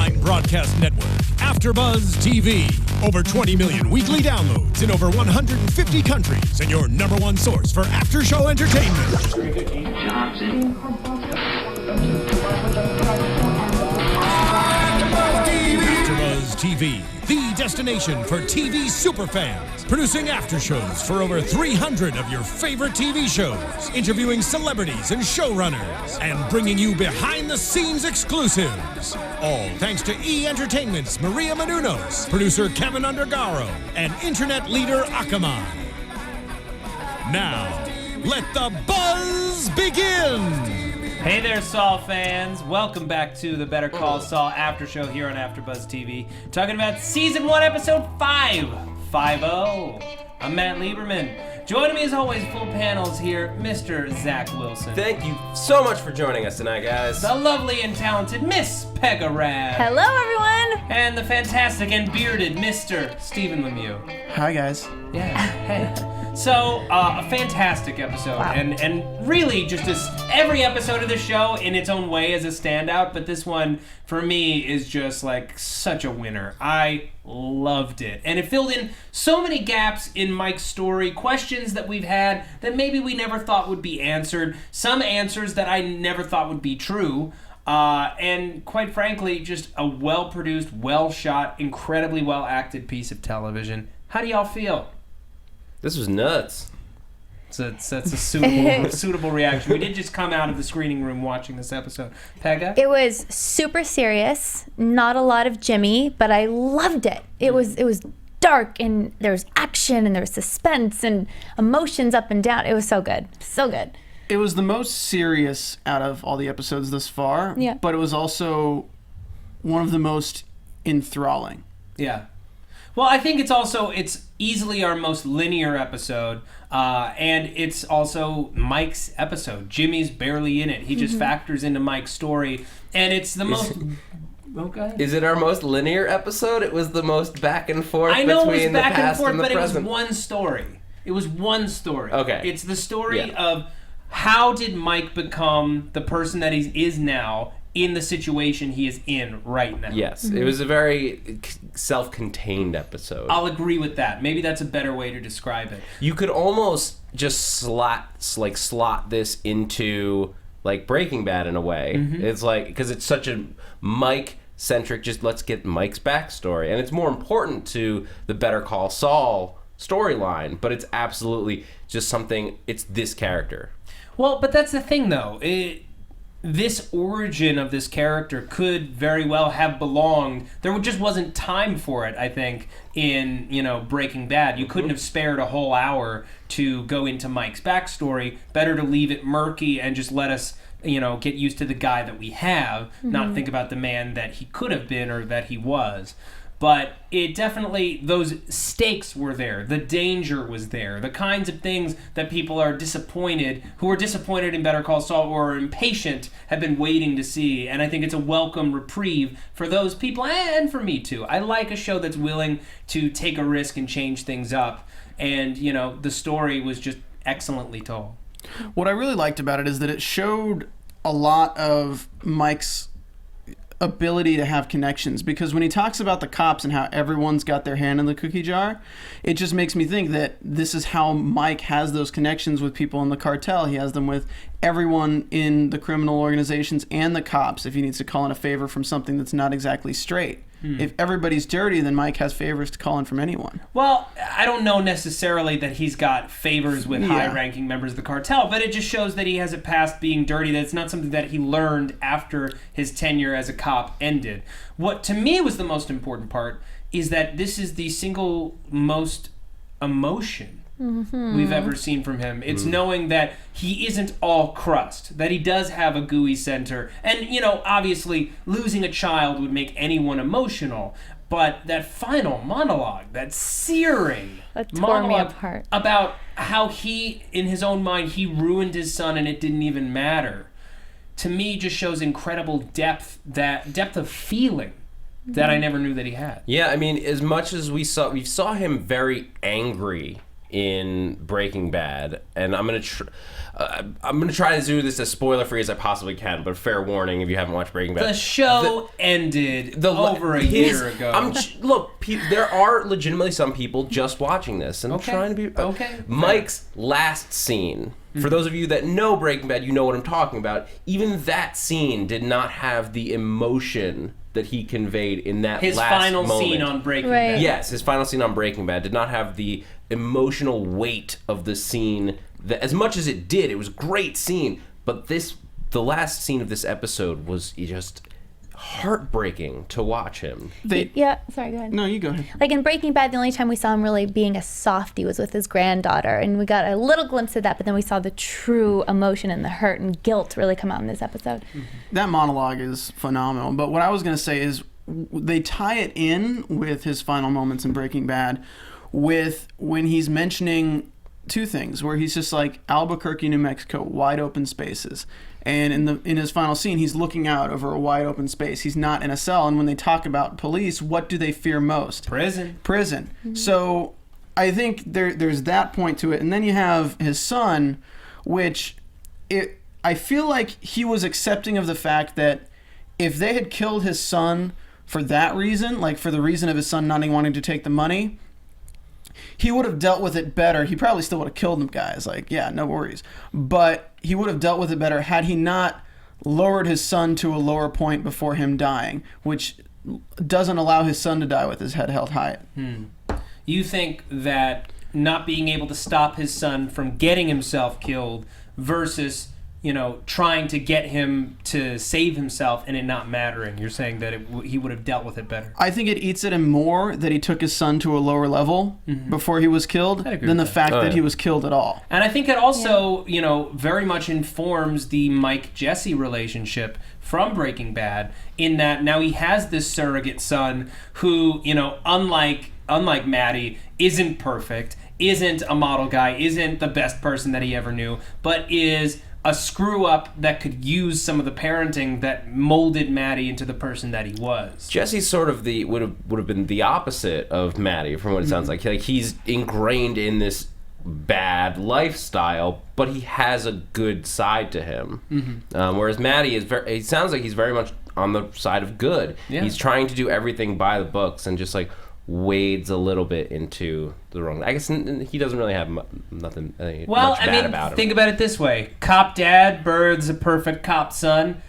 online broadcast network, AFTERBUZZ TV. Over 20 million weekly downloads in over 150 countries, and your number one source for after-show entertainment. AFTERBUZZ TV, the destination for TV superfans, producing aftershows for over 300 of your favorite TV shows, interviewing celebrities and showrunners, and bringing you behind-the-scenes exclusives. All thanks to E! Entertainment's Maria Menounos, producer Kevin Undergaro, and internet leader Akamai. Now, let the buzz begin! Hey there, Saul fans. Welcome back to the Better Call Saul after show here on AfterBuzz TV. Talking about Season 1, Episode 5. 5-0. I'm Matt Lieberman. Joining me as always, full panels here, Mr. Zach Wilson. Thank you so much for joining us tonight, guys. The lovely and talented Miss Pegah Rad. Hello, everyone. And the fantastic and bearded Mr. Stephen Lemieux. Hi, guys. Yeah, hey. So, a fantastic episode, Wow. and really just every episode of the show in its own way is a standout, but this one, for me, is just like such a winner. I loved it. And it filled in so many gaps in Mike's story, questions that we've had that maybe we never thought would be answered, some answers that I never thought would be true, and quite frankly, just a well-produced, well-shot, incredibly well-acted piece of television. How do y'all feel? This was nuts. So that's a suitable reaction. We did just come out of the screening room watching this episode. Pegah? It was super serious, not a lot of Jimmy, but I loved it. It was dark, and there was action, and there was suspense, and emotions up and down. It was so good. So good. It was the most serious out of all the episodes thus far, Yeah. but it was also one of the most enthralling. Yeah. Well, I think it's easily our most linear episode, and it's also Mike's episode. Jimmy's barely in it. He just factors into Mike's story, and it's the most... Okay. Is it our most linear episode? It was the most back and forth I know it was between the back and past forth, and the but present. it was one story. It was one story. Okay. It's the story Yeah. of how did Mike become the person that he is now in the situation he is in right now. Yes, it was a very self-contained episode. I'll agree with that. Maybe that's a better way to describe it. You could almost just slot this into like Breaking Bad in a way. It's like, because it's such a Mike-centric, just let's get Mike's backstory. And it's more important to the Better Call Saul storyline, but it's absolutely just something, it's this character. Well, but that's the thing, though. This origin of this character could very well have belonged. There just wasn't time for it, I think, in, Breaking Bad. You couldn't have spared a whole hour to go into Mike's backstory. Better to leave it murky and just let us, get used to the guy that we have, not think about the man that he could have been or that he was. But it definitely, those stakes were there. The danger was there. The kinds of things that people are disappointed, who are disappointed in Better Call Saul or are impatient, have been waiting to see. And I think it's a welcome reprieve for those people, and for me too. I like a show that's willing to take a risk and change things up. And, the story was just excellently told. What I really liked about it is that it showed a lot of Mike's ability to have connections, because when he talks about the cops and how everyone's got their hand in the cookie jar, it just makes me think that this is how Mike has those connections with people in the cartel. He has them with everyone in the criminal organizations and the cops if he needs to call in a favor from something that's not exactly straight. If everybody's dirty, then Mike has favors to call in from anyone. Well, I don't know necessarily that he's got favors with high-ranking members of the cartel, but it just shows that he has a past being dirty, that it's not something that he learned after his tenure as a cop ended. What, to me, was the most important part is that this is the single most emotion we've ever seen from him. It's knowing that he isn't all crust, that he does have a gooey center. And, obviously, losing a child would make anyone emotional. But that final monologue, that searing That tore me monologue apart. about how he, in his own mind, he ruined his son and it didn't even matter, to me just shows incredible depth of feeling that I never knew that he had. Yeah, I mean, as much as we saw him very angry in Breaking Bad, and I'm gonna try to do this as spoiler free as I possibly can. But fair warning if you haven't watched Breaking Bad. The show ended over a year ago. Look, there are legitimately some people just watching this, and I'm trying to be okay. Mike's last scene. For those of you that know Breaking Bad, you know what I'm talking about. Even that scene did not have the emotion that he conveyed in that his last final moment. scene on Breaking Right. Bad. Yes, his final scene on Breaking Bad did not have the emotional weight of the scene that, as much as it did, it was a great scene, but the last scene of this episode was just heartbreaking to watch him. Yeah, sorry, go ahead. No, you go ahead. Like in Breaking Bad, the only time we saw him really being a softie was with his granddaughter, and we got a little glimpse of that, but then we saw the true emotion and the hurt and guilt really come out in this episode. That monologue is phenomenal. But what I was going to say is they tie it in with his final moments in Breaking Bad with when he's mentioning two things, where he's just like Albuquerque, New Mexico, wide open spaces. And in his final scene, he's looking out over a wide open space. He's not in a cell. And when they talk about police, what do they fear most? Prison. Mm-hmm. So I think there's that point to it. And then you have his son, which I feel like he was accepting of the fact that if they had killed his son for that reason, like for the reason of his son not wanting to take the money, he would have dealt with it better. He probably still would have killed them guys. Like, yeah, no worries. But he would have dealt with it better had he not lowered his son to a lower point before him dying, which doesn't allow his son to die with his head held high. You think that not being able to stop his son from getting himself killed versus, trying to get him to save himself and it not mattering, you're saying that he would have dealt with it better? I think it eats at him more that he took his son to a lower level before he was killed than the fact that he was killed at all. And I think it also, very much informs the Mike-Jesse relationship from Breaking Bad, in that now he has this surrogate son who, unlike Maddie, isn't perfect, isn't a model guy, isn't the best person that he ever knew, but is a screw up that could use some of the parenting that molded Maddie into the person that he was. Jesse's sort of would have been the opposite of Maddie, from what it sounds like. Like, he's ingrained in this bad lifestyle, but he has a good side to him. Whereas Maddie it sounds like he's very much on the side of good. Yeah. He's trying to do everything by the books and just wades a little bit into the wrong. I guess he doesn't really have nothing much bad about him. Think about it this way: cop dad births a perfect cop son.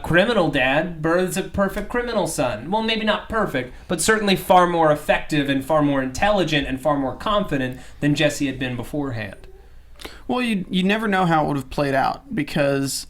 Criminal dad births a perfect criminal son. Well, maybe not perfect, but certainly far more effective and far more intelligent and far more confident than Jesse had been beforehand. Well, you never know how it would have played out, because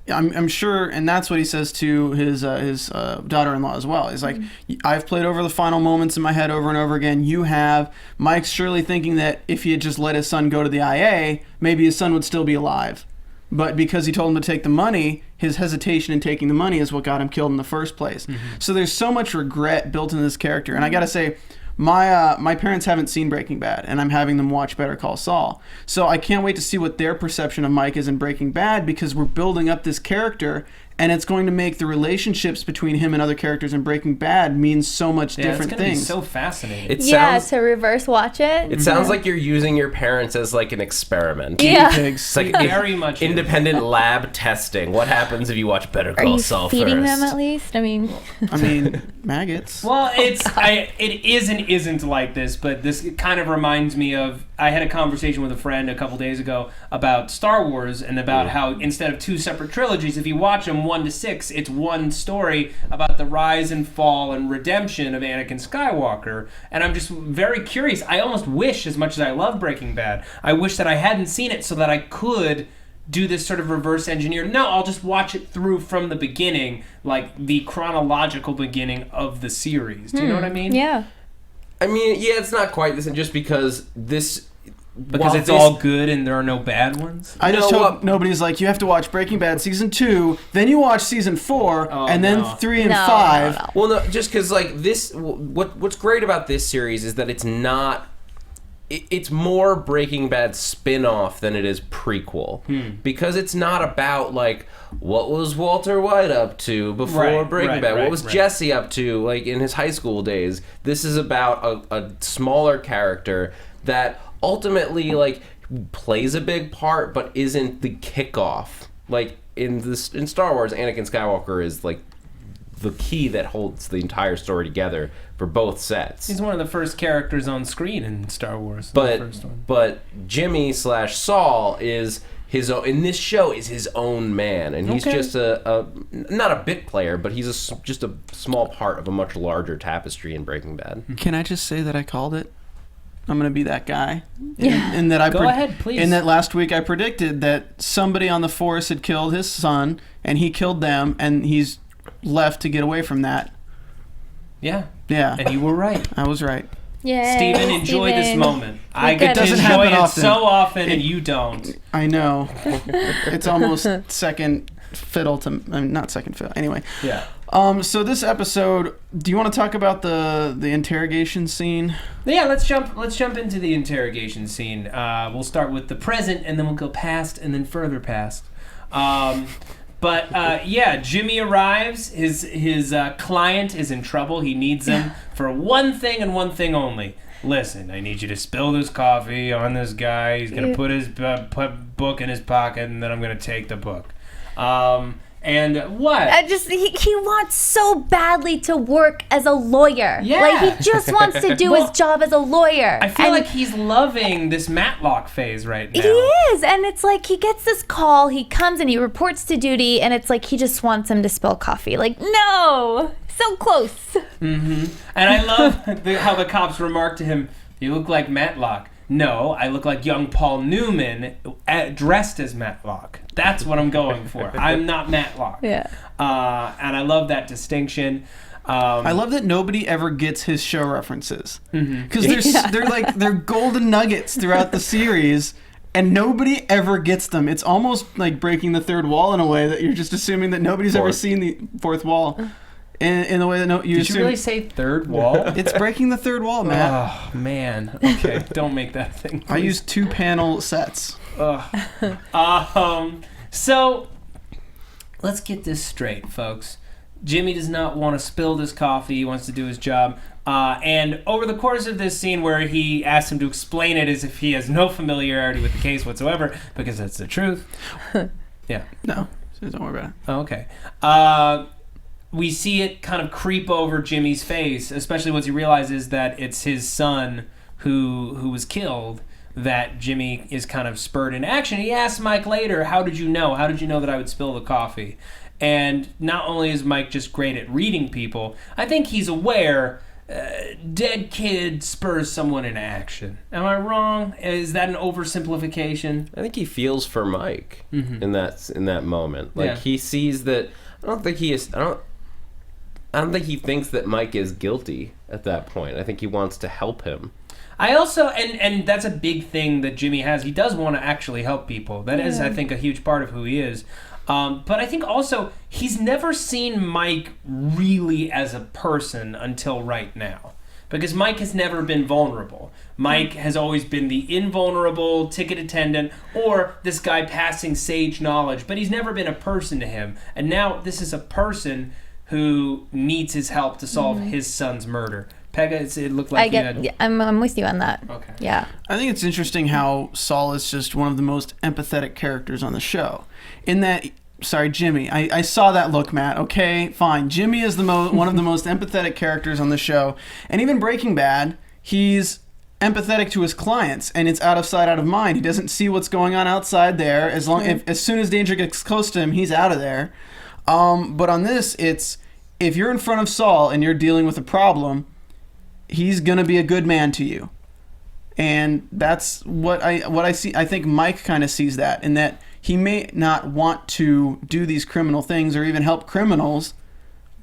I'm sure, and that's what he says to his daughter-in-law as well. He's like, I've played over the final moments in my head over and over again. You have. Mike's surely thinking that if he had just let his son go to the IA, maybe his son would still be alive. But because he told him to take the money, his hesitation in taking the money is what got him killed in the first place. So there's so much regret built into this character. And I got to say, my parents haven't seen Breaking Bad, and I'm having them watch Better Call Saul. So I can't wait to see what their perception of Mike is in Breaking Bad, because we're building up this character, and it's going to make the relationships between him and other characters in Breaking Bad mean so much different it's gonna things. Be so fascinating. To reverse watch it. It sounds like you're using your parents as like an experiment. Yeah. Pigs. It's like Very much independent lab testing. What happens if you watch Better Are Call you Saul feeding first? them at least? I mean, Maggots. Well, it is and isn't like this, but this kind of reminds me of, I had a conversation with a friend a couple days ago about Star Wars, and about how instead of two separate trilogies, if you watch them 1 to 6, it's one story about the rise and fall and redemption of Anakin Skywalker. And I'm just very curious. I almost wish, as much as I love Breaking Bad, I wish that I hadn't seen it so that I could do this sort of reverse engineer. No, I'll just watch it through from the beginning, like the chronological beginning of the series. Do you know what I mean? yeah. I mean, yeah, it's not quite this, just because this... Because it's all good and there are no bad ones? I just hope nobody's like, you have to watch Breaking Bad season 2, then you watch season 4, and then 3 and 5. No. Well, no, just because like this, what's great about this series is that it's not. It's more Breaking Bad spin-off than it is prequel, because it's not about like what was Walter White up to before Breaking Bad, what was Jesse up to like in his high school days. This is about a smaller character that ultimately like plays a big part, but isn't the kickoff. Like in Star Wars, Anakin Skywalker is like the key that holds the entire story together for both sets. He's one of the first characters on screen in Star Wars. The first one. But Jimmy / Saul is his own, in this show is his own man, and he's just a not a bit player, but he's just a small part of a much larger tapestry in Breaking Bad. Can I just say that I called it? I'm gonna be that guy. Yeah. And that Go ahead, please. And that last week I predicted that somebody on the Force had killed his son, and he killed them, and he's left to get away from that. Yeah. Yeah. And you were right. I was right. Yay, Stephen, enjoy this moment. I get to doesn't enjoy happen it often. so often, and you don't. I know. It's almost second fiddle to... I mean, not second fiddle. Anyway. Yeah. So this episode, do you want to talk about the interrogation scene? Yeah, let's jump into the interrogation scene. We'll start with the present, and then we'll go past, and then further past. But Jimmy arrives. His client is in trouble. He needs him for one thing and one thing only. Listen, I need you to spill this coffee on this guy. He's gonna put his book in his pocket, and then I'm gonna take the book. And what? He wants so badly to work as a lawyer. Yeah. Like, he just wants to do his job as a lawyer. I feel like he's loving this Matlock phase right now. He is, and it's like he gets this call, he comes and he reports to duty, and it's like he just wants him to spill coffee. Like, no, so close. Mm-hmm. And I love how the cops remark to him, "You look like Matlock." No, I look like young Paul Newman dressed as Matlock. That's what I'm going for. I'm not Matlock. Yeah. And I love that distinction. I love that nobody ever gets his show references. Mm-hmm. Because they're golden nuggets throughout the series, and nobody ever gets them. It's almost like breaking the third wall in a way that you're just assuming that nobody's ever seen the fourth wall. In the way that you Did assume. you really say third wall? It's breaking the third wall, Matt. Oh, man. Okay, don't make that thing. I use 2-panel sets. So, let's get this straight, folks. Jimmy does not want to spill this coffee. He wants to do his job. And over the course of this scene where he asks him to explain it as if he has no familiarity with the case whatsoever, because that's the truth. Yeah. No, don't worry about it. Oh, okay. We see it kind of creep over Jimmy's face, especially once he realizes that it's his son who was killed, that Jimmy is kind of spurred into action. He asks Mike later, "How did you know? How did you know that I would spill the coffee?" And not only is Mike just great at reading people, I think he's aware dead kid spurs someone into action. Am I wrong? Is that an oversimplification? I think he feels for Mike in that moment. Like he sees that. I don't think he thinks that Mike is guilty at that point. I think he wants to help him. I also, and that's a big thing that Jimmy has. He does want to actually help people. That is, I think, a huge part of who he is. But I think also he's never seen Mike really as a person until right now. Because Mike has never been vulnerable. Mike has always been the invulnerable ticket attendant or this guy passing sage knowledge. But he's never been a person to him. And now this is a person who needs his help to solve his son's murder. Pegah, it looked like I'm with you on that. Okay. Yeah. I think it's interesting how Saul is just one of the most empathetic characters on the show. In that, sorry, Jimmy, I saw that look, Matt. Okay, fine. Jimmy is one of the most empathetic characters on the show. And even Breaking Bad, he's empathetic to his clients, and it's out of sight, out of mind. He doesn't see what's going on outside there. As soon as danger gets close to him, he's out of there. But on this, it's if you're in front of Saul and you're dealing with a problem, he's gonna be a good man to you, and that's what I see. I think Mike kind of sees that, in that he may not want to do these criminal things or even help criminals,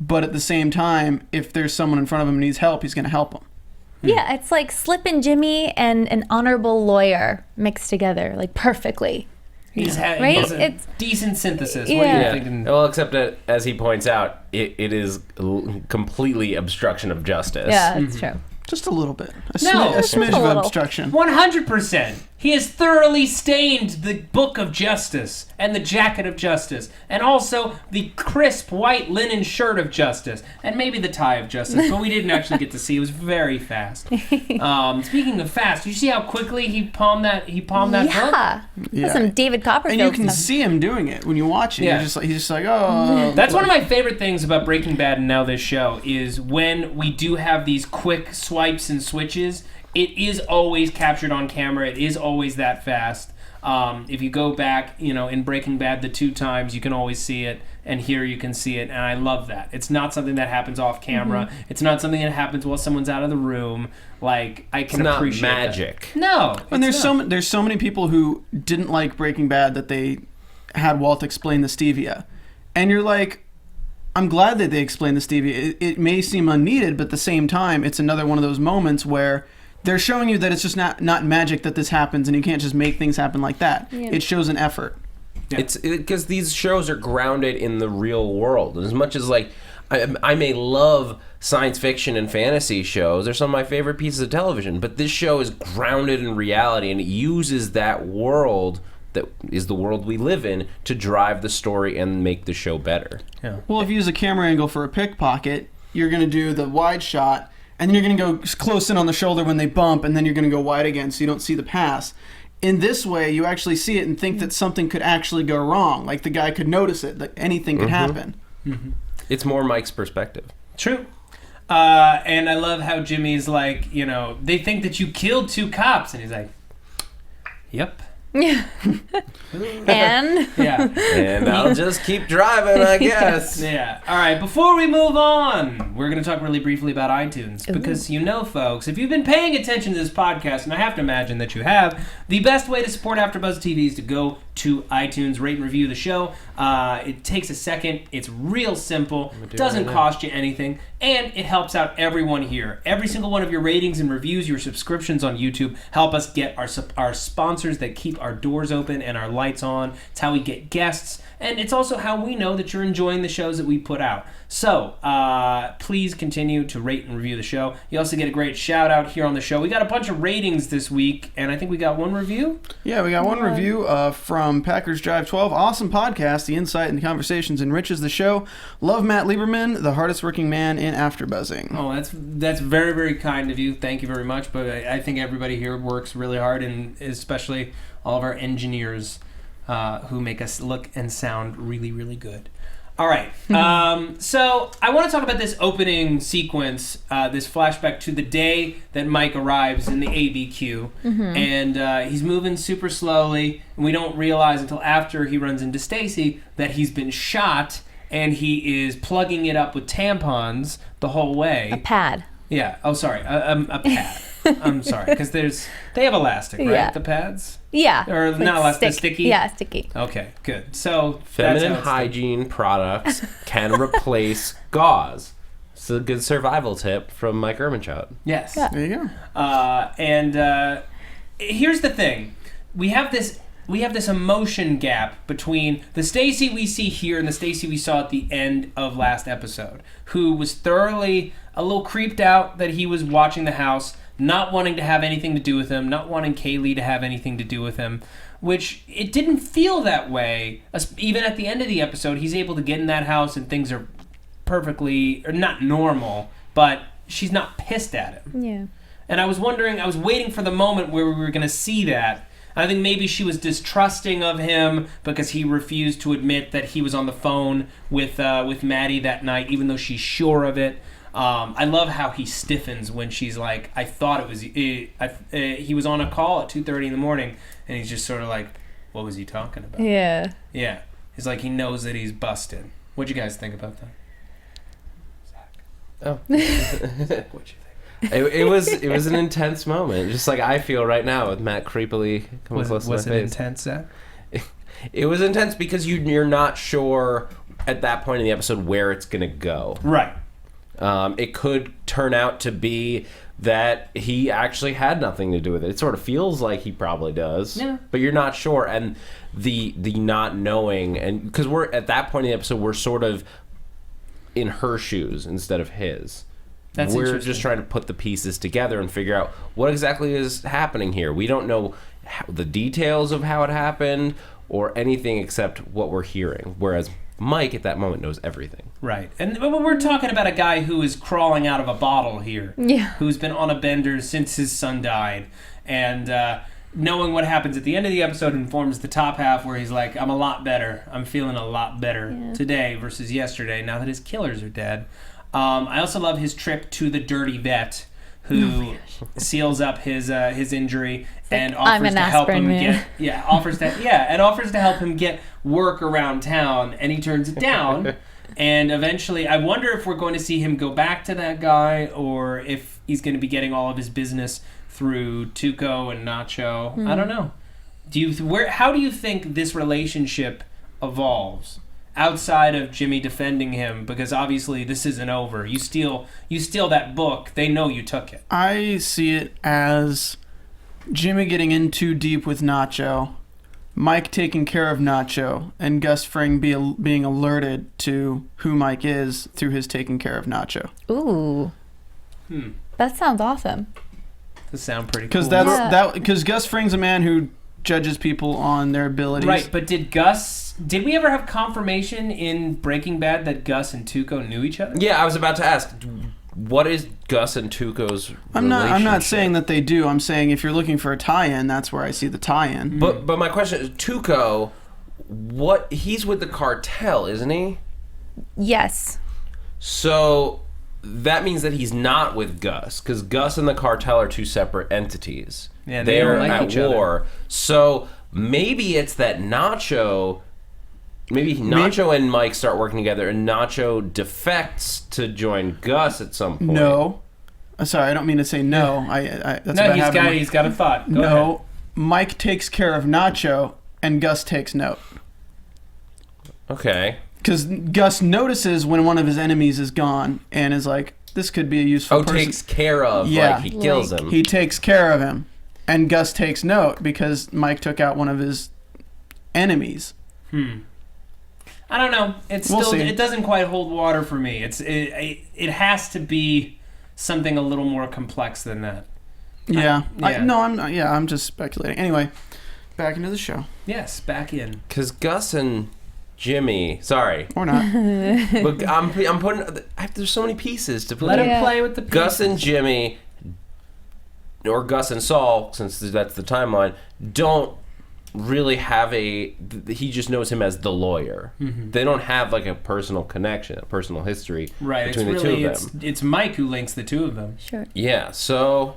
but at the same time, if there's someone in front of him who needs help, he's gonna help them. Yeah, it's like Slippin' Jimmy and an honorable lawyer mixed together, like perfectly. He's Right? it's a It's- decent synthesis. Yeah. What are you Yeah. thinking? Well, except that, as he points out, it is completely obstruction of justice. Yeah, that's true. Just a little bit. A No. smidge Just a of little. obstruction. 100%. He has thoroughly stained the Book of Justice and the Jacket of Justice, and also the crisp white linen shirt of Justice, and maybe the tie of Justice, but we didn't actually get to see. It was very fast. Speaking of fast, did you see how quickly he palmed that book? Yeah. That's some David Copperfield And you can stuff. see him doing it when you watch it. Yeah. He's just like, oh. That's one of my favorite things about Breaking Bad and now this show is when we do have these quick swipes and switches, it is always captured on camera. It is always that fast. If you go back, in Breaking Bad the 2 times, you can always see it, and here you can see it, and I love that. It's not something that happens off camera. Mm-hmm. It's not something that happens while someone's out of the room. Like, I can It's not appreciate magic. that. No. And it's there's so many people who didn't like Breaking Bad that they had Walt explain the stevia, and you're like, I'm glad that they explained the stevia. It may seem unneeded, but at the same time, it's another one of those moments where they're showing you that it's just not magic that this happens, and you can't just make things happen like that. Yeah. It shows an effort. Yeah. It's because these shows are grounded in the real world. As much as I may love science fiction and fantasy shows, they're some of my favorite pieces of television, but this show is grounded in reality, and it uses that world that is the world we live in to drive the story and make the show better. Yeah. Well, if you use a camera angle for a pickpocket, you're going to do the wide shot, and then you're going to go close in on the shoulder when they bump, and then you're going to go wide again so you don't see the pass. In this way, you actually see it and think that something could actually go wrong. Like the guy could notice it, that anything could happen. It's more Mike's perspective. True. And I love how Jimmy's like, they think that you killed 2 cops. And he's like, yep. Yeah. And Yeah. And I'll just keep driving, I guess. Yeah. All right. Before we move on, we're going to talk really briefly about iTunes. Because, folks, if you've been paying attention to this podcast, and I have to imagine that you have, the best way to support AfterBuzz TV is to go to iTunes, rate and review the show. It takes a second. It's real simple. Doesn't cost you anything. And it helps out everyone here. Every single one of your ratings and reviews, your subscriptions on YouTube help us get our sponsors that keep our doors open and our lights on. It's how we get guests. And it's also how we know that you're enjoying the shows that we put out. So, please continue to rate and review the show. You also get a great shout out here on the show. We got a bunch of ratings this week, and I think we got 1 review. Yeah, we got 1 review from Packers Drive 12. Awesome podcast. The insight and the conversations enriches the show. Love Matt Lieberman, the hardest working man in AfterBuzzing. Oh, that's very, very kind of you. Thank you very much. But I think everybody here works really hard, and especially all of our engineers who make us look and sound really, really good. All right. So I want to talk about this opening sequence, this flashback to the day that Mike arrives in the ABQ. And he's moving super slowly. And we don't realize until after he runs into Stacy that he's been shot, and he is plugging it up with tampons the whole way. a pad. Yeah. Oh, sorry. A pad. I'm sorry. Because they have elastic, right? Yeah. The pads? Yeah. Or not elastic, sticky? Yeah, sticky. Okay, good. So Feminine that's how it's hygiene products can replace gauze. It's a good survival tip from Mike Ehrmanschott. Yes. Yeah. There you go. And here's the thing: we have this emotion gap between the Stacy we see here and the Stacy we saw at the end of last episode, who was thoroughly a little creeped out that he was watching the house, not wanting to have anything to do with him, not wanting Kaylee to have anything to do with him, which it didn't feel that way. Even at the end of the episode, he's able to get in that house and things are perfectly, or not normal, but she's not pissed at him. Yeah. And I was waiting for the moment where we were going to see that. I think maybe she was distrusting of him because he refused to admit that he was on the phone with Maddie that night, even though she's sure of it. I love how he stiffens when she's like, I thought it was... he was on a call at 2:30 in the morning, and he's just sort of like, what was he talking about? Yeah. Yeah. He's like, he knows that he's busted. What'd you guys think about that? Zach. Oh. Zach, what'd you think? It was an intense moment, just like I feel right now with Matt creepily coming close to my face. Was it intense, Zach? It was intense because you're not sure at that point in the episode where it's going to go. Right. It could turn out to be that he actually had nothing to do with it. It sort of feels like he probably does, Yeah. but you're not sure. And the not knowing, and because we're at that point in the episode, we're sort of in her shoes instead of his. That's We're interesting. just trying to put the pieces together and figure out what exactly is happening here. We don't know the details of how it happened or anything except what we're hearing. Whereas Mike at that moment knows everything. Right. And we're talking about a guy who is crawling out of a bottle here. Yeah. Who's been on a bender since his son died. And knowing what happens at the end of the episode informs the top half where he's like, I'm a lot better. I'm feeling a lot better today versus yesterday now that his killers are dead. I also love his trip to the dirty vet who seals up his injury and offers to help him offers to help him get work around town, and he turns it down. And eventually, I wonder if we're going to see him go back to that guy, or if he's going to be getting all of his business through Tuco and Nacho. I don't know. How do you think this relationship evolves outside of Jimmy defending him? Because obviously this isn't over. You steal that book, they know you took it. I see it as Jimmy getting in too deep with Nacho, Mike taking care of Nacho, and Gus Fring being alerted to who Mike is through his taking care of Nacho. Ooh. That sounds awesome. That sound pretty cool. Because Gus Fring's a man who judges people on their abilities. Right, but did we ever have confirmation in Breaking Bad that Gus and Tuco knew each other? Yeah, I was about to ask, what is Gus and Tuco's I'm relationship? not saying that they do. I'm saying if you're looking for a tie-in, that's where I see the tie-in. But my question is, Tuco, he's with the cartel, isn't he? Yes. So that means that he's not with Gus, because Gus and the cartel are two separate entities. Yeah, they don't like at each other. war. So maybe it's that Nacho and Mike start working together, and Nacho defects to join Gus at some point. No. Sorry, I don't mean to say no. He's got a thought. Go No. ahead. Mike takes care of Nacho, and Gus takes note. Okay. Because Gus notices when one of his enemies is gone and is like, this could be a useful person. Takes care of, like he kills him. He takes care of him. And Gus takes note because Mike took out one of his enemies. I don't know. It doesn't quite hold water for me. It has to be something a little more complex than that. Yeah. Yeah. I'm just speculating. Anyway, back into the show. Yes, back in. Because Gus and Jimmy, sorry. Or not. Look, I'm putting, there's so many pieces to put Let in. him play with the pieces. Gus and Jimmy, or Gus and Saul, since that's the timeline, don't really have he just knows him as the lawyer. They don't have like a personal connection, a personal history between the two of them. It's Mike who links the two of them. Sure. Yeah, so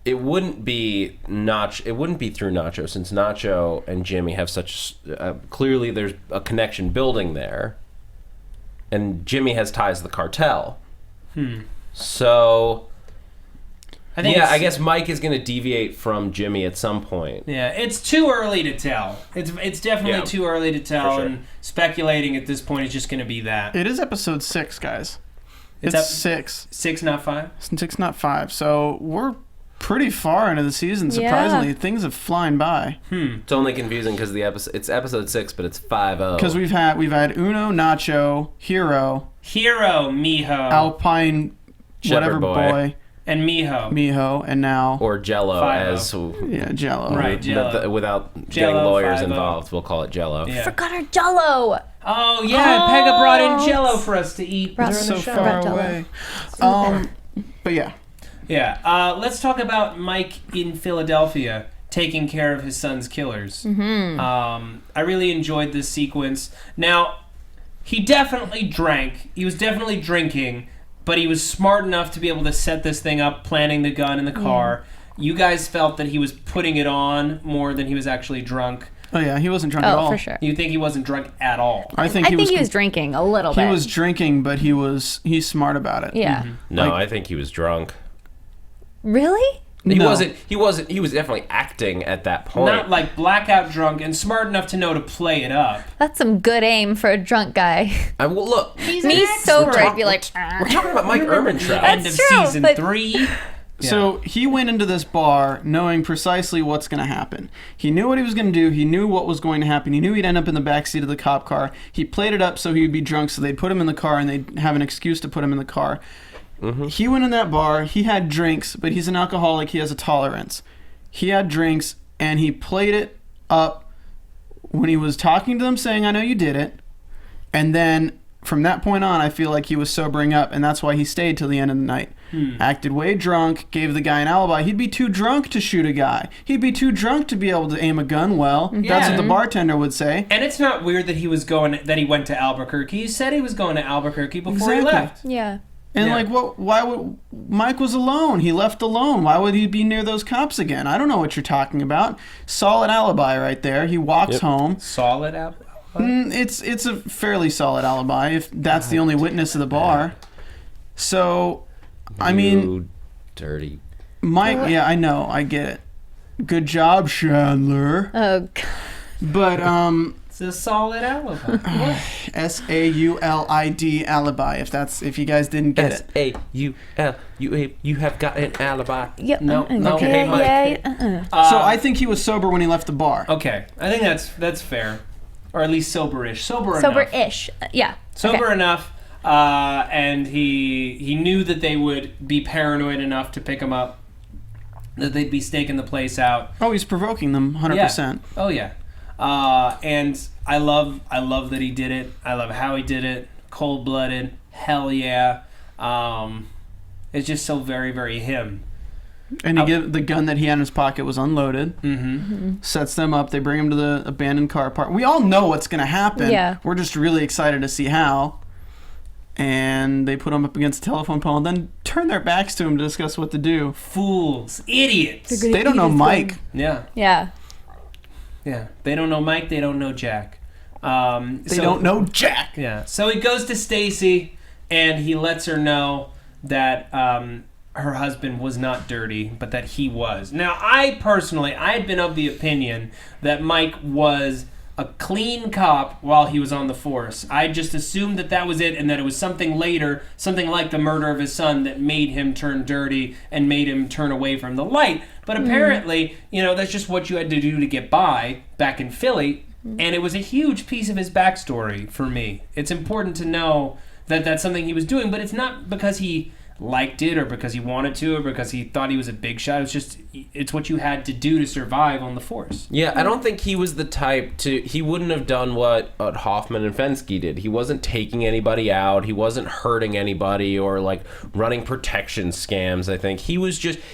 it wouldn't be through Nacho, since Nacho and Jimmy have such clearly there's a connection building there, and Jimmy has ties to the cartel. So I guess Mike is going to deviate from Jimmy at some point. Yeah, it's too early to tell. It's definitely too early to tell, and speculating at this point is just going to be that. It is episode 6, guys. It's 6. 6, not 5? 6, not 5. So we're pretty far into the season, surprisingly. Things have flown by. It's only confusing because it's episode 6, but it's 5-0. Because we've had Uno, Nacho, Hero, Miho, Alpine, whatever boy, and Miho, and now or Jello, 5-0. Jello. Right, Jello. Without Jello, getting lawyers 5-0. involved, we'll call it Jello. Yeah. Forgot our Jello. Oh yeah, Pegah brought in Jello for us to eat during That's so the show. far away. But yeah. Yeah, let's talk about Mike in Philadelphia taking care of his son's killers. I really enjoyed this sequence. Now, he definitely drank. He was definitely drinking, but he was smart enough to be able to set this thing up, planting the gun in the car. You guys felt that he was putting it on more than he was actually drunk. Oh yeah, he wasn't drunk at all. Oh, for sure. You think he wasn't drunk at all? I think he was drinking a little bit. He was drinking, but he's smart about it. Yeah. No, I think he was drunk. Really? He wasn't. He was definitely acting at that point. Not like blackout drunk and smart enough to know to play it up. That's some good aim for a drunk guy. Look, Me sober, I'd be like, we're talking about Mike Ehrmantraut. End of That's true, season but- 3. So he went into this bar knowing precisely what's going to happen. He knew what he was going to do. He knew what was going to happen. He knew he'd end up in the backseat of the cop car. He played it up so he would be drunk, so they'd put him in the car and they'd have an excuse to put him in the car. He went in that bar. He had drinks, but he's an alcoholic. He has a tolerance. He had drinks, and he played it up when he was talking to them, saying, "I know you did it." And then from that point on, I feel like he was sobering up, and that's why he stayed till the end of the night. Acted way drunk, gave the guy an alibi. He'd be too drunk to shoot a guy. He'd be too drunk to be able to aim a gun well. That's what the bartender would say. And it's not weird that he went to Albuquerque. He said he was going to Albuquerque before he left. Yeah. And like, why would Mike was alone? He left alone. Why would he be near those cops again? I don't know what you're talking about. Solid alibi right there. He walks home. Solid alibi? It's a fairly solid alibi if that's the only witness of the bar. So, I mean, dirty Mike. Yeah, I know. I get it. Good job, Chandler. Oh, God. But It's a solid alibi. SAULID alibi. If you guys didn't get it. SAUL. You have got an alibi. Yep. No. Okay, Mike. So I think he was sober when he left the bar. Okay, I think that's fair, or at least soberish. Sober-ish. Yeah. Sober enough, and he knew that they would be paranoid enough to pick him up, that they'd be staking the place out. Oh, he's provoking them 100%. Oh yeah, and I love that he did it. I love how he did it. Cold-blooded. Hell yeah. It's just so very, very him. And the gun that he had in his pocket was unloaded. Sets them up. They bring him to the abandoned car park. We all know what's going to happen. Yeah. We're just really excited to see how. And they put him up against a telephone pole and then turn their backs to him to discuss what to do. Fools. Idiots. They don't know Mike. Yeah. Yeah. Yeah. They don't know Mike. They don't know Jack. They don't know Jack. Yeah. So he goes to Stacy and he lets her know that her husband was not dirty, but that he was. Now, I had been of the opinion that Mike was a clean cop while he was on the force. I just assumed that was it, and that it was something later, something like the murder of his son, that made him turn dirty and made him turn away from the light. But apparently, that's just what you had to do to get by back in Philly, and it was a huge piece of his backstory for me. It's important to know that that's something he was doing, but it's not because he liked it or because he wanted to or because he thought he was a big shot. It's what you had to do to survive on the force. Yeah, I don't think he was the type he wouldn't have done what Hoffman and Fensky did. He wasn't taking anybody out. He wasn't hurting anybody or like running protection scams. I think he would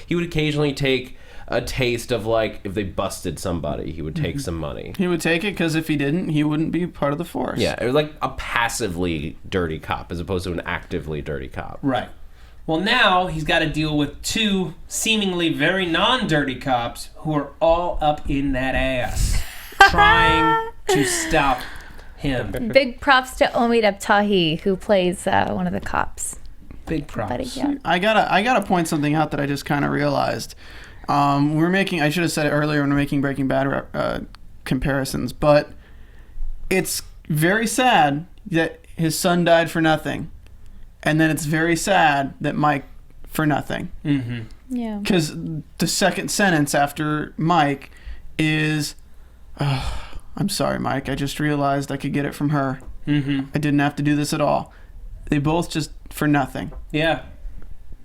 occasionally take a taste of like if they busted somebody, he would take some money. He would take it because if he didn't, he wouldn't be part of the force. Yeah, it was like a passively dirty cop as opposed to an actively dirty cop. Right. Well, now he's got to deal with two seemingly very non-dirty cops who are all up in that ass, trying to stop him. Big props to Omid Abtahi, who plays one of the cops. Big props. Buddy, yeah. I gotta point something out that I just kind of realized. I should have said it earlier when we're making Breaking Bad comparisons, but it's very sad that his son died for nothing. And then it's very sad that Mike for nothing. Mm-hmm. Yeah. Because the second sentence after Mike is, I'm sorry, Mike. I just realized I could get it from her. Mm-hmm. I didn't have to do this at all. They both just for nothing. Yeah.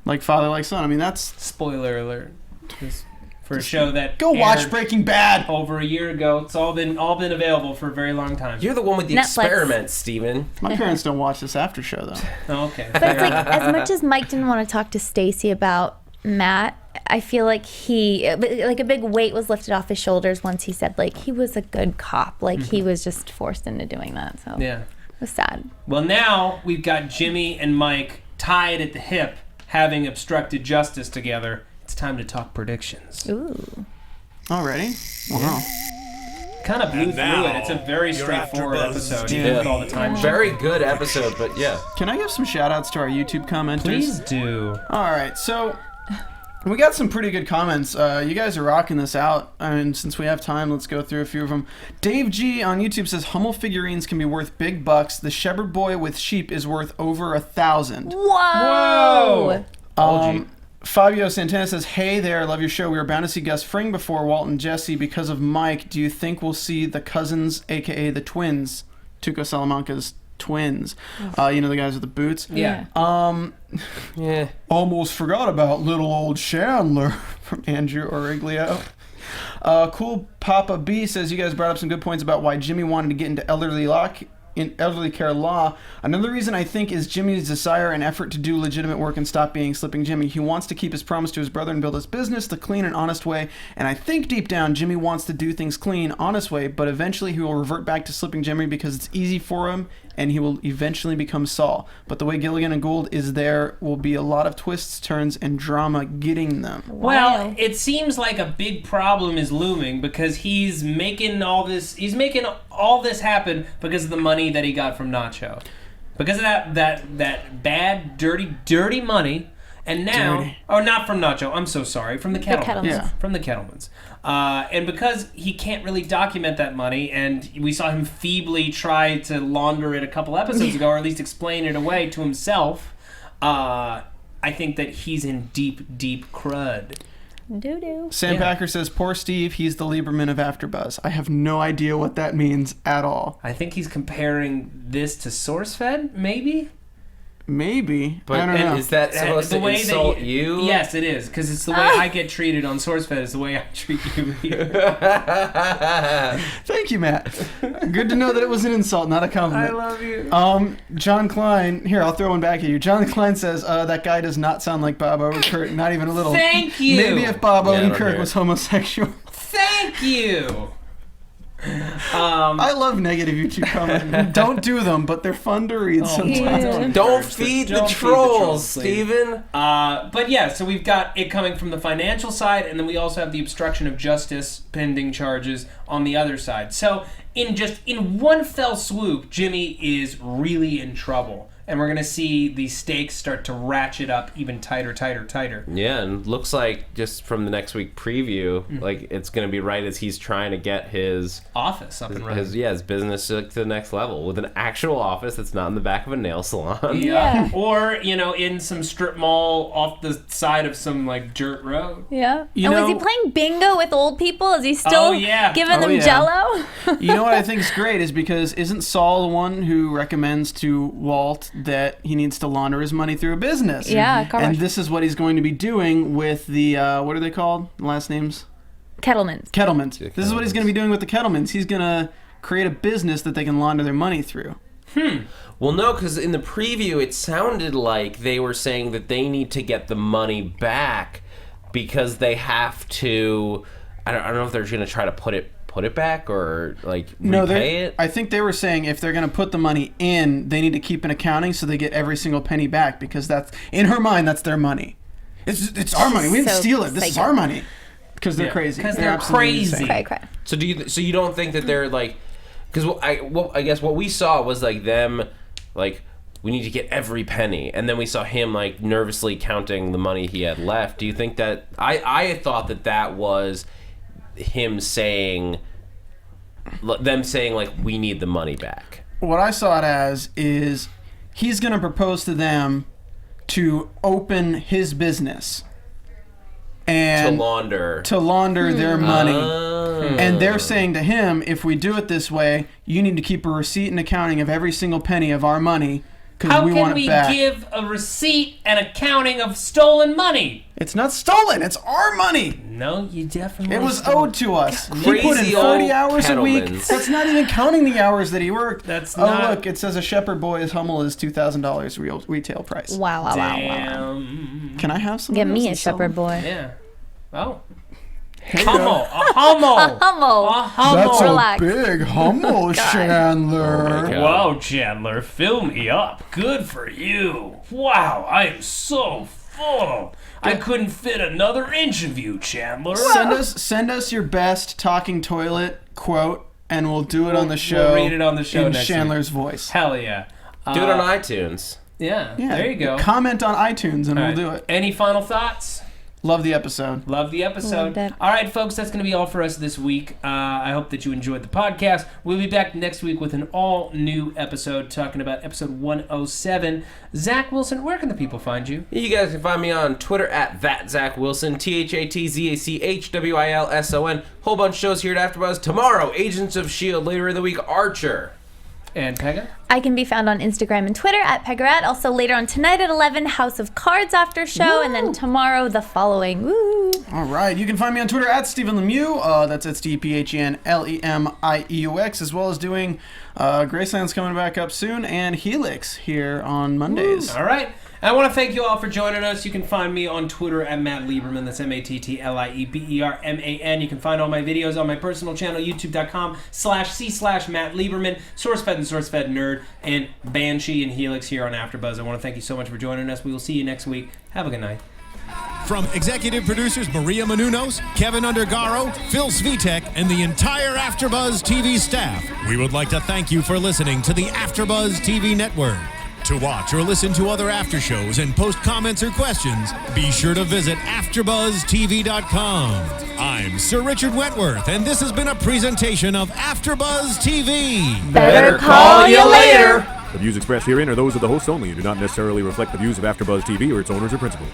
Like father, like son. I mean, that's... Spoiler alert. Just for a show that Go watch Breaking Bad! Over a year ago. It's all been available for a very long time. You're the one with the Netflix. experiments, Steven. My parents don't watch this after show, though. Oh, okay. But it's like, as much as Mike didn't want to talk to Stacy about Matt, I feel like a big weight was lifted off his shoulders once he said, like, he was a good cop. Like, he was just forced into doing that. So Yeah. it was sad. Well, now we've got Jimmy and Mike tied at the hip, having obstructed justice together. It's time to talk predictions. Ooh. Already? Wow. Kind of blew through it. It's a very straightforward episode, even with all the time. Very good episode, but yeah. Can I give some shout-outs to our YouTube commenters? Please do. All right, so we got some pretty good comments. You guys are rocking this out. I mean, since we have time, let's go through a few of them. Dave G on YouTube says, Hummel figurines can be worth big bucks. The shepherd boy with sheep is worth over 1,000. Whoa! Fabio Santana says, hey there, love your show. We were bound to see Gus Fring before Walt and Jesse because of Mike. Do you think we'll see the cousins, a.k.a. the twins, Tuco Salamanca's twins. The guys with the boots. Yeah. Yeah. Almost forgot about little old Chandler from Andrew Origlio. Cool Papa B says, you guys brought up some good points about why Jimmy wanted to get into elderly care law. Another reason I think is Jimmy's desire and effort to do legitimate work and stop being Slipping Jimmy. He wants to keep his promise to his brother and build his business the clean and honest way. And I think deep down Jimmy wants to do things clean, honest way, but eventually he will revert back to Slipping Jimmy because it's easy for him and he will eventually become Saul. But the way Gilligan and Gould is, there will be a lot of twists, turns, and drama getting them. Well, it seems like a big problem is looming because he's making all this happen because of the money that he got from Nacho. Because of that bad, dirty money. And now, not from Nacho, I'm so sorry, from the Kettlemans. Yeah. From the Kettlemans. And because he can't really document that money, and we saw him feebly try to launder it a couple episodes ago, or at least explain it away to himself, I think that he's in deep, deep crud. Doo-doo. Sam Packer says, poor Steve, he's the Lieberman of AfterBuzz. I have no idea what that means at all. I think he's comparing this to SourceFed, maybe? Maybe. But I don't know. is that supposed to insult you? Yes, it is, because it's the way I get treated on SourceFed is the way I treat you here. Thank you, Matt. Good to know that it was an insult, not a compliment. I love you. John Klein, here, I'll throw one back at you. John Klein says, that guy does not sound like Bob Odenkirk, not even a little. Thank you. Maybe if Bob Odenkirk was homosexual. Thank you. I love negative YouTube comments. Don't do them, but they're fun to read sometimes. Yeah. Don't feed the trolls, Steven. But yeah, so we've got it coming from the financial side, and then we also have the obstruction of justice pending charges on the other side. So in one fell swoop, Jimmy is really in trouble. And we're going to see the stakes start to ratchet up even tighter. Yeah, and looks like just from the next week preview, like it's going to be right as he's trying to get his office up and running. His business to the next level with an actual office that's not in the back of a nail salon. Yeah. Or, in some strip mall off the side of some dirt road. Yeah. Was he playing bingo with old people? Is he still giving them Jell-O? You know what I think is great is because isn't Saul the one who recommends to Walt that he needs to launder his money through a business? Yeah, and this is what he's going to be doing with the what are they called? The last names? Kettlemans. Yeah, this is what he's going to be doing with the Kettlemans. He's going to create a business that they can launder their money through. Well, no, because in the preview it sounded like they were saying that they need to get the money back because they have to. I don't know if they're going to try to put it back or repay it. I think they were saying if they're going to put the money in, they need to keep an accounting so they get every single penny back because that's in her mind that's their money. It's our money. We didn't steal it. This is our money. Because they're crazy. Because they're crazy. Cray. So you don't think that they're because I guess what we saw was them we need to get every penny, and then we saw him nervously counting the money he had left. Do you think that I thought that was him saying we need the money back? What I saw it as is he's going to propose to them to open his business and to launder their money. And they're saying to him, if we do it this way, you need to keep a receipt and accounting of every single penny of our money because we want it back. How can we give a receipt and accounting of stolen money? It's not stolen. It's our money. No, you definitely. It was owed to us. He put in Crazy 30 hours a Kettlemans. week. That's not even counting the hours that he worked. That's not. Oh, look, it says a shepherd boy is Hummel is $2,000 real retail price. Wow. Can I have some? Get me a shepherd boy. Yeah. Oh. Hey, Hummel. A Hummel. A Hummel. A Hummel. That's Relax. a big Hummel, Chandler. God. Wow, Chandler, fill me up. Good for you. Wow, I am so full. I couldn't fit another inch of you, Chandler. Send us your best talking toilet quote, and we'll do it on the show. We'll read it on the show in next Chandler's week. voice. Hell yeah. Do it on iTunes. Yeah, Yeah, there you go. Comment on iTunes, and we'll All right. do it. Any final thoughts? Love the episode. Love the episode. Loved it. All right, folks, that's going to be all for us this week. I hope that you enjoyed the podcast. We'll be back next week with an all-new episode talking about episode 107. Zach Wilson, where can the people find you? You guys can find me on Twitter at @ZachWilson, ThatZachWilson. Whole bunch of shows here at AfterBuzz. Tomorrow, Agents of S.H.I.E.L.D. Later in the week, Archer. And Pegah? I can be found on Instagram and Twitter at Pegah Rad. Also later on tonight at 11, House of Cards after show, and then tomorrow the following. Woo! All right, you can find me on Twitter at Stephen Lemieux. That's at StephenLemieux, as well as doing Graceland's coming back up soon, and Helix here on Mondays. All right. I want to thank you all for joining us. You can find me on Twitter at Matt Lieberman. That's MattLieberman. You can find all my videos on my personal channel, youtube.com/c/Matt Lieberman, SourceFed and SourceFed Nerd, and Banshee and Helix here on AfterBuzz. I want to thank you so much for joining us. We will see you next week. Have a good night. From executive producers Maria Menounos, Kevin Undergaro, Phil Svitek, and the entire AfterBuzz TV staff, we would like to thank you for listening to the AfterBuzz TV network. To watch or listen to other after shows and post comments or questions, be sure to visit AfterBuzzTV.com. I'm Sir Richard Wentworth, and this has been a presentation of AfterBuzz TV. Better call you later. The views expressed herein are those of the hosts only and do not necessarily reflect the views of AfterBuzz TV or its owners or principals.